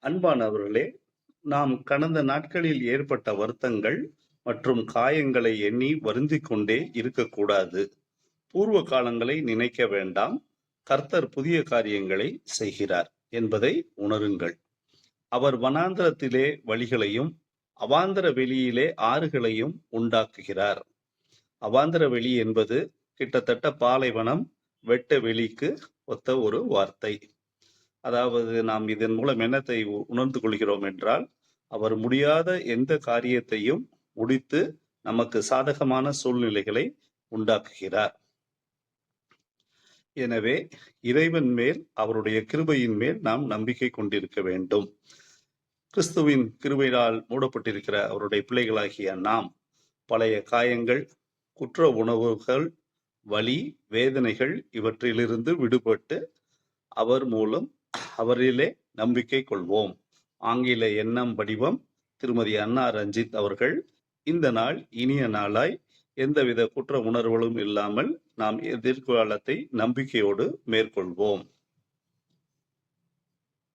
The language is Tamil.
அன்பானவர்களே, நாம் கடந்த நாட்களில் ஏற்பட்ட வருத்தங்கள் மற்றும் காயங்களை எண்ணி வருந்திக் கொண்டே இருக்கக்கூடாது. பூர்வ காலங்களை நினைக்க வேண்டாம். கர்த்தர் புதிய காரியங்களை செய்கிறார் என்பதை உணருங்கள். அவர் வனாந்தரத்திலே வழிகளையும் அவாந்தர வெளியிலே ஆறுகளையும் உண்டாக்குகிறார். அவாந்தர வெளி என்பது கிட்டத்தட்ட பாலைவனம், வெட்ட வெளிக்கு ஒத்த ஒரு வார்த்தை. அதாவது நாம் இதன் மூலம் என்னத்தை உணர்ந்து கொள்கிறோம் என்றால், அவர் முடியாத எந்த காரியத்தையும் முடித்து நமக்கு சாதகமான சூழ்நிலைகளை உண்டாக்குகிறார். எனவே இறைவன் மேல், அவருடைய கிருபையின் மேல் நாம் நம்பிக்கை கொண்டிருக்க வேண்டும். கிறிஸ்துவின் கிருபையால் மூடப்பட்டிருக்கிற அவருடைய பிள்ளைகளாகிய நாம் பழைய காயங்கள், குற்ற உணர்வுகள், வலி, வேதனைகள் இவற்றிலிருந்து விடுபட்டு அவர் மூலம் அவரிலே நம்பிக்கை கொள்வோம். ஆங்கில எண்ணம் வடிவம் திருமதி அன்னா ரஞ்சித் அவர்கள். இந்த நாள் இனிய நாளாய் எந்தவித குற்ற உணர்வுகளும் இல்லாமல் நாம் எதிர்காலத்தை நம்பிக்கையோடு மேற்கொள்வோம்.